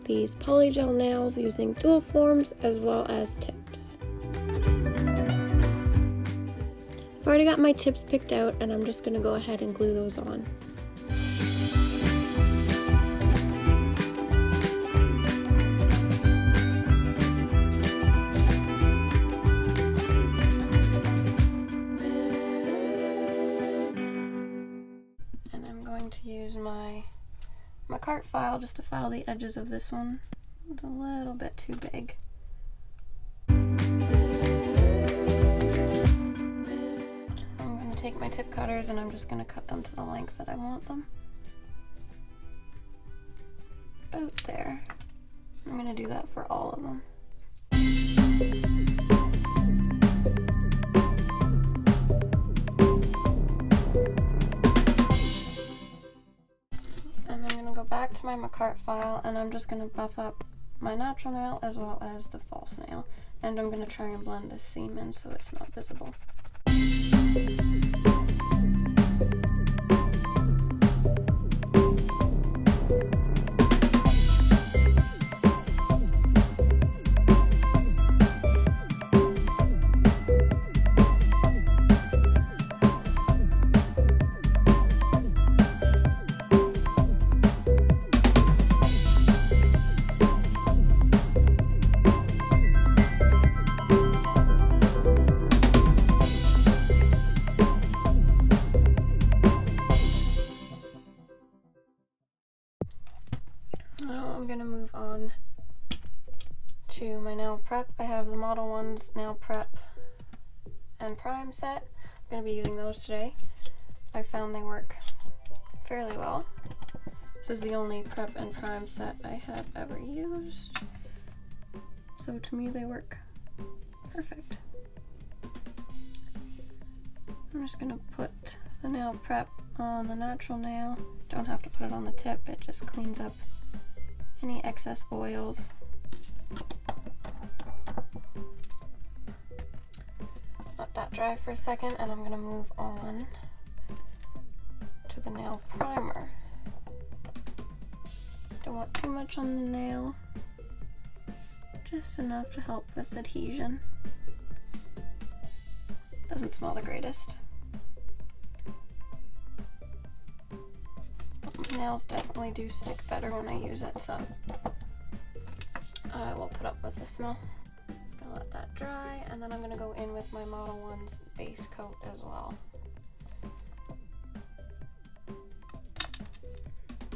these Polygel nails using dual forms as well as tips. I've already got my tips picked out, and I'm just going to go ahead and glue those on. And I'm going to use my Makartt file just to file the edges of this one. It's a little bit too big. Take my tip cutters and I'm just going to cut them to the length that I want them. About there. I'm going to do that for all of them. And I'm going to go back to my Makartt file and I'm just going to buff up my natural nail as well as the false nail. And I'm going to try and blend this seam in so it's not visible. Now I'm going to move on to my nail prep. I have the Model Ones nail prep and prime set. I'm going to be using those today. I found they work fairly well. This is the only prep and prime set I have ever used. So to me they work perfect. I'm just going to put the nail prep on the natural nail. Don't have to put it on the tip, it just cleans up any excess oils. Let that dry for a second and I'm going to move on to the nail primer. Don't want too much on the nail, just enough to help with adhesion. Doesn't smell the greatest. Nails definitely do stick better when I use it, so I will put up with the smell. Just gonna let that dry, and then I'm gonna go in with my Model Ones base coat as well.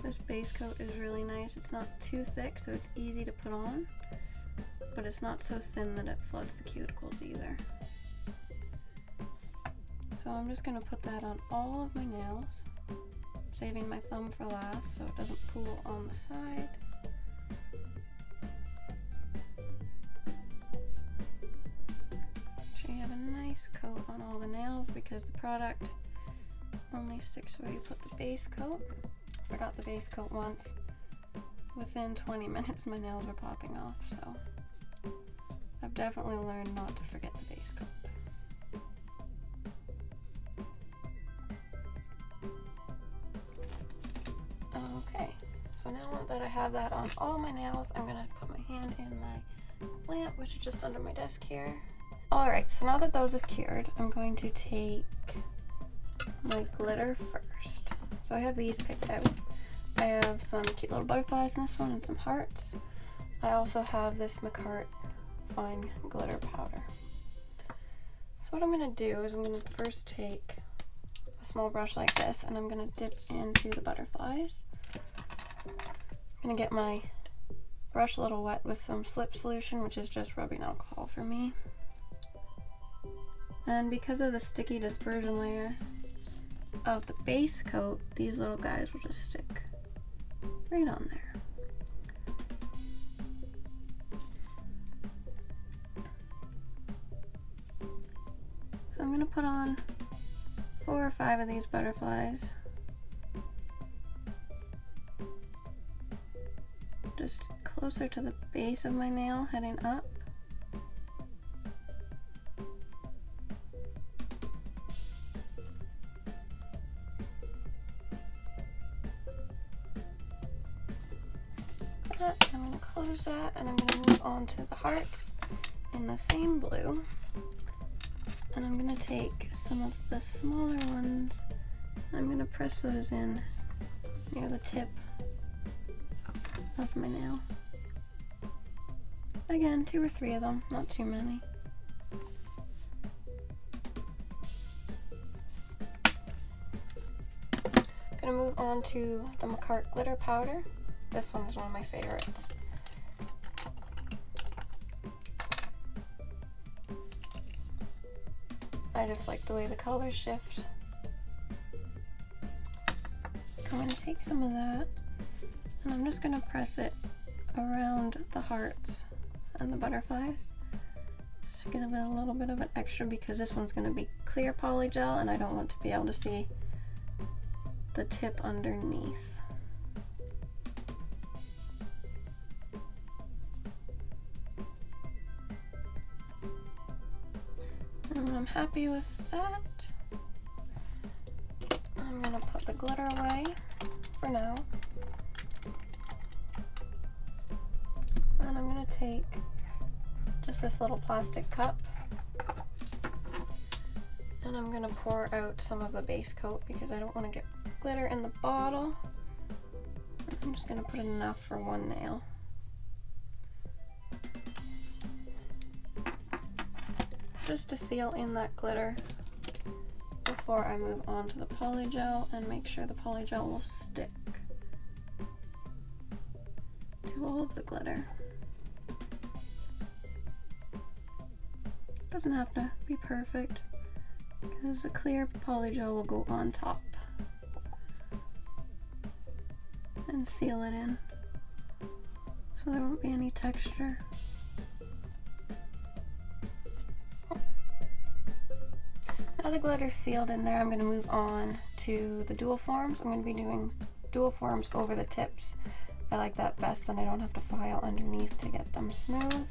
This base coat is really nice. It's not too thick, so it's easy to put on, but it's not so thin that it floods the cuticles either. So I'm just gonna put that on all of my nails, saving my thumb for last so it doesn't pool on the side. Make sure you have a nice coat on all the nails because the product only sticks where you put the base coat. I forgot the base coat once. Within 20 minutes my nails were popping off, so I've definitely learned not to forget the base coat. Okay, so now that I have that on all my nails, I'm going to put my hand in my lamp, which is just under my desk here. Alright, so now that those have cured, I'm going to take my glitter first. So I have these picked out. I have some cute little butterflies in this one and some hearts. I also have this Makartt fine glitter powder. So what I'm going to do is I'm going to first take a small brush like this and I'm going to dip into the butterflies. I'm going to get my brush a little wet with some slip solution, which is just rubbing alcohol for me. And because of the sticky dispersion layer of the base coat, these little guys will just stick right on there. So I'm going to put on 4 or 5 of these butterflies. Just closer to the base of my nail, heading up. That. I'm going to close that, and I'm going to move on to the hearts in the same blue. And I'm going to take some of the smaller ones, and I'm going to press those in near the tip of my nail. Again, 2 or 3 of them, not too many. I'm going to move on to the Makartt glitter powder. This one is one of my favorites. I just like the way the colors shift. I'm going to take some of that, and I'm just going to press it around the hearts and the butterflies. Just going to be a little bit of an extra because this one's going to be clear polygel, and I don't want to be able to see the tip underneath. And when I'm happy with that, I'm going to put the glitter away for now. And I'm going to take just this little plastic cup, and I'm going to pour out some of the base coat because I don't want to get glitter in the bottle. I'm just going to put enough for one nail. Just to seal in that glitter before I move on to the polygel and make sure the polygel will stick to all of the glitter. Doesn't have to be perfect because the clear polygel will go on top and seal it in so there won't be any texture. Now the glitter's sealed in there, I'm going to move on to the dual forms. I'm going to be doing dual forms over the tips. I like that best, then I don't have to file underneath to get them smooth.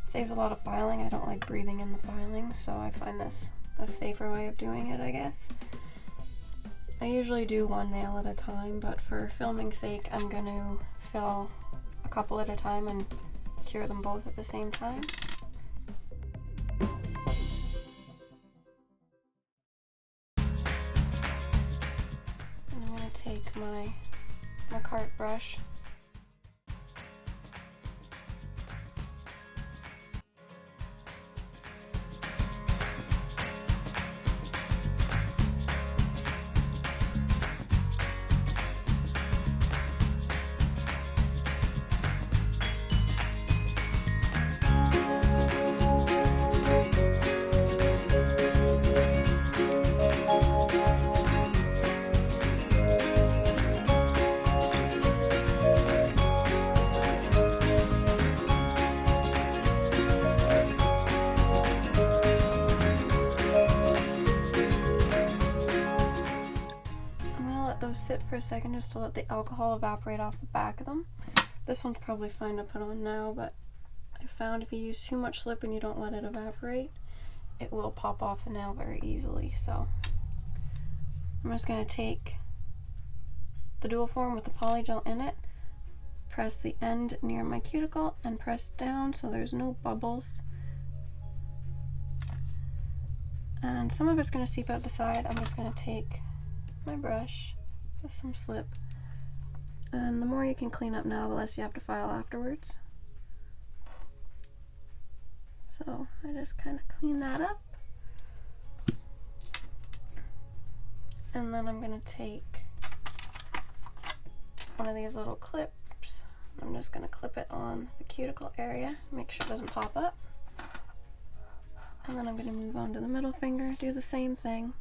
Saves a lot of filing. I don't like breathing in the filing, so I find this a safer way of doing it, I guess. I usually do one nail at a time, but for filming's sake, I'm going to fill a couple at a time and cure them both at the same time. Take my Makartt brush . Sit for a second just to let the alcohol evaporate off the back of them. This one's probably fine to put on now, but I found if you use too much slip and you don't let it evaporate, it will pop off the nail very easily. So I'm just going to take the dual form with the polygel in it, press the end near my cuticle and press down so there's no bubbles. And some of it's going to seep out the side. I'm just going to take my brush, some slip, and the more you can clean up now, the less you have to file afterwards. So I just kind of clean that up, and then I'm going to take one of these little clips. I'm just going to clip it on the cuticle area, make sure it doesn't pop up, and then I'm going to move on to the middle finger, do the same thing.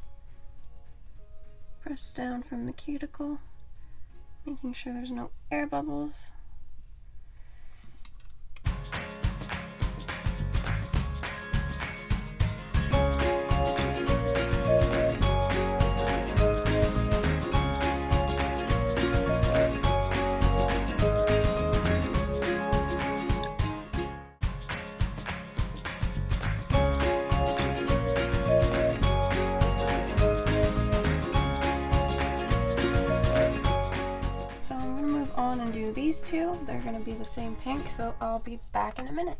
Press down from the cuticle, making sure there's no air bubbles. these two. They're gonna be the same pink, so I'll be back in a minute.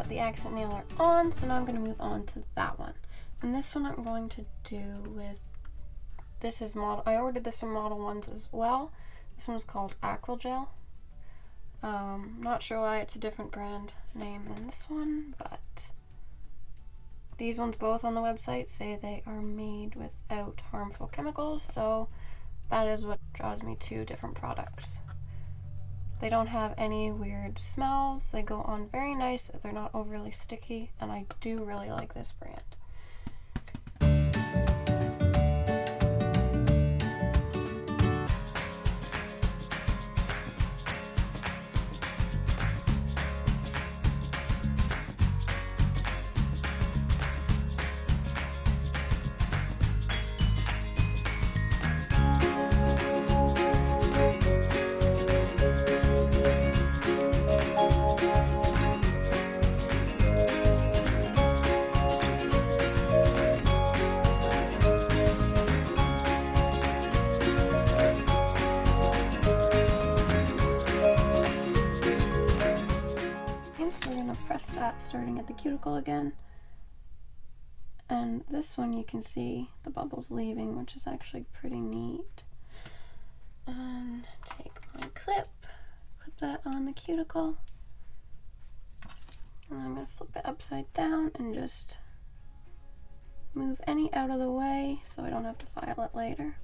The accent nail are on, so now I'm going to move on to that one. And this one I'm going to do with, this is model, I ordered this from Model Ones as well. This one's called Polygel. Not sure why it's a different brand name than this one, but these ones both on the website say they are made without harmful chemicals, so that is what draws me to different products. They don't have any weird smells. They go on very nice. They're not overly sticky, and I do really like this brand. That starting at the cuticle again, and this one you can see the bubbles leaving, which is actually pretty neat. And take my clip that on the cuticle, and I'm going to flip it upside down and just move any out of the way so I don't have to file it later.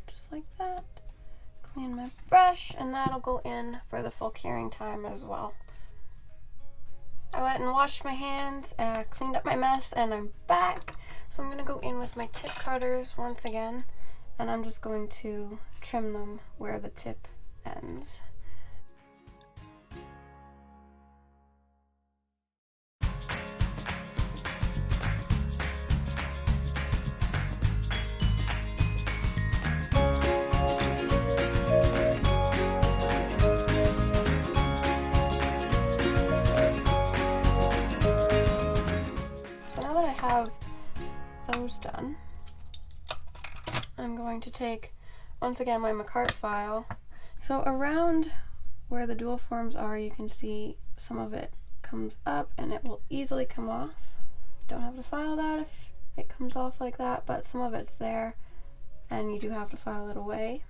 Just like that. Clean my brush, and that'll go in for the full curing time as well. I went and washed my hands, cleaned up my mess, and I'm back. So I'm going to go in with my tip cutters once again, and I'm just going to trim them where the tip ends. Have those done, I'm going to take once again my Makartt file. So around where the dual forms are, you can see some of it comes up and it will easily come off. Don't have to file that if it comes off like that, but some of it's there and you do have to file it away.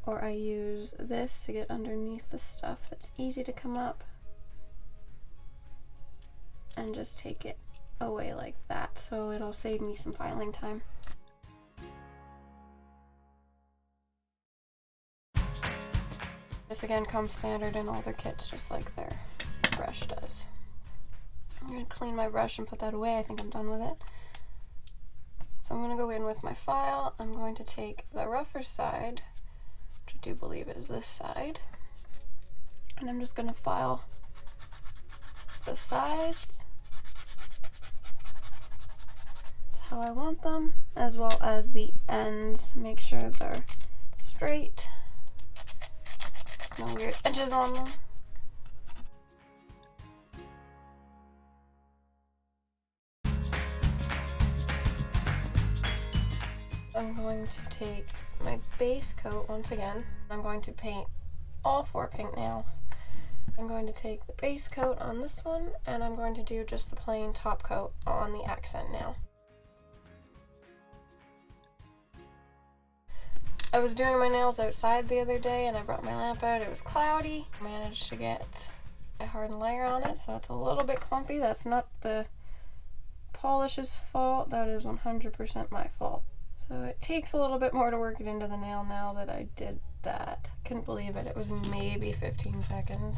Or I use this to get underneath the stuff that's easy to come up and just take it away like that, so it'll save me some filing time. This again comes standard in all their kits, just like their brush does. I'm going to clean my brush and put that away. I think I'm done with it. So I'm going to go in with my file. I'm going to take the rougher side, which I do believe is this side, and I'm just going to file the sides how I want them, as well as the ends. Make sure they're straight, no weird edges on them. I'm going to take my base coat once again. I'm going to paint all 4 pink nails. I'm going to take the base coat on this one, and I'm going to do just the plain top coat on the accent nail. I was doing my nails outside the other day and I brought my lamp out. It was cloudy. I managed to get a hardened layer on it, so it's a little bit clumpy. That's not the polish's fault. That is 100% my fault. So it takes a little bit more to work it into the nail now that I did that. Couldn't believe it. It was maybe 15 seconds.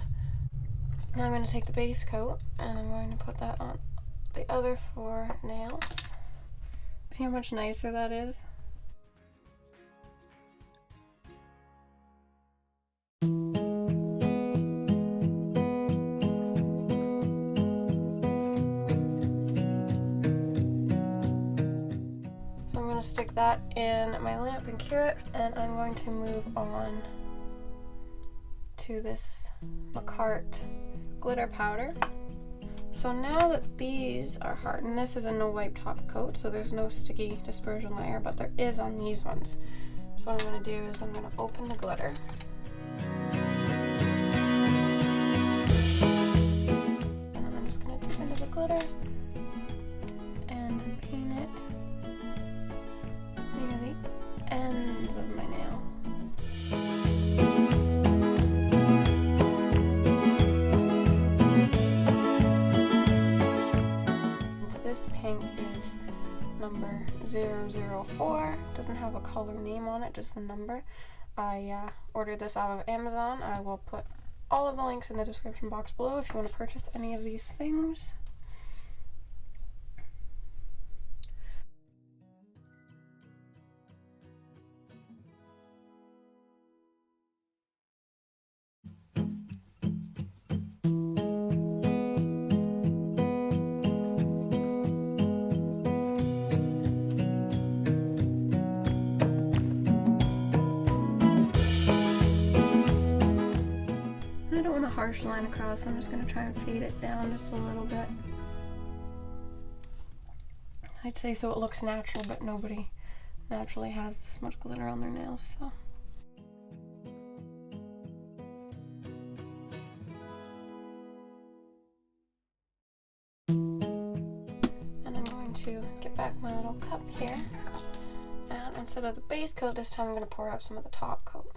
Now I'm going to take the base coat and I'm going to put that on the other 4 nails. See how much nicer that is? Stick that in my lamp and cure it, and I'm going to move on to this Makartt glitter powder. So now that these are hardened, this is a no wipe top coat, so there's no sticky dispersion layer, but there is on these ones. So what I'm going to do is I'm going to open the glitter. And then I'm just going to dip into the glitter and paint it near the ends of my nail. This pink is number 004. Doesn't have a color name on it, just the number. I ordered this out of Amazon. I will put all of the links in the description box below if you want to purchase any of these things. I don't want a harsh line across, so I'm just going to try and fade it down just a little bit. I'd say so it looks natural, but nobody naturally has this much glitter on their nails, so. And I'm going to get back my little cup here, and instead of the base coat this time I'm going to pour out some of the top coat.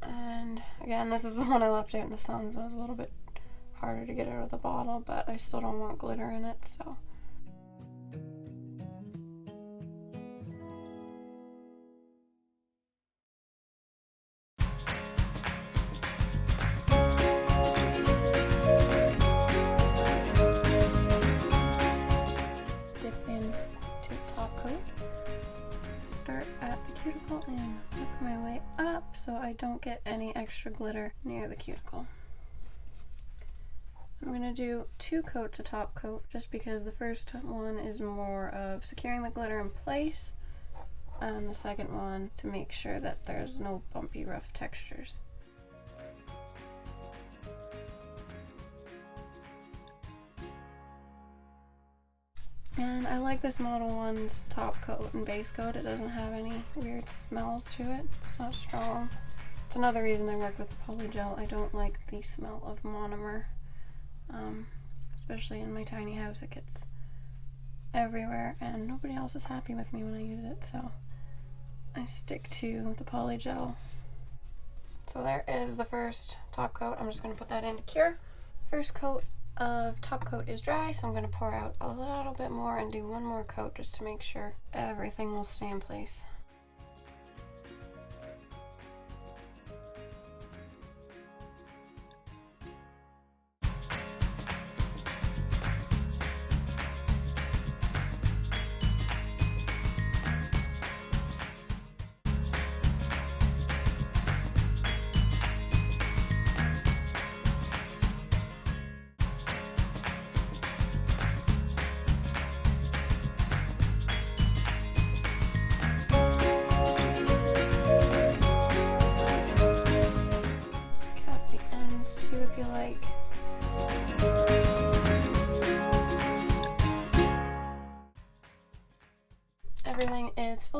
And again, this is the one I left out in the sun, so it's a little bit harder to get out of the bottle, but I still don't want glitter in it, so. Dip in to the top coat. Start at the cuticle and work my way up so I don't get any extra glitter near the cuticle. I'm going to do 2 coats of top coat just because the first one is more of securing the glitter in place, and the second one to make sure that there's no bumpy rough textures. And I like this Model 1's top coat and base coat. It doesn't have any weird smells to it. It's not strong. It's another reason I work with Polygel. I don't like the smell of monomer. Especially in my tiny house, it gets everywhere and nobody else is happy with me when I use it, so I stick to the Polygel. So there is the first top coat. I'm just going to put that in to cure. First coat of top coat is dry, so I'm going to pour out a little bit more and do 1 more coat just to make sure everything will stay in place.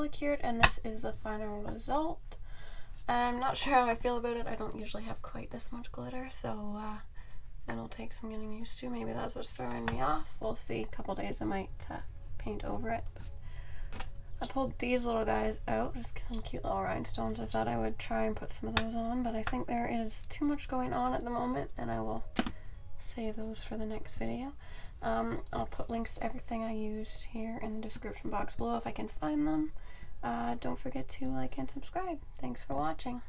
polycured, and this is the final result. I'm not sure how I feel about it. I don't usually have quite this much glitter, so it'll take some getting used to. Maybe that's what's throwing me off. We'll see. A couple days I might paint over it. I pulled these little guys out, just some cute little rhinestones. I thought I would try and put some of those on, but I think there is too much going on at the moment, and I will save those for the next video. I'll put links to everything I used here in the description box below if I can find them. Don't forget to like and subscribe. Thanks for watching.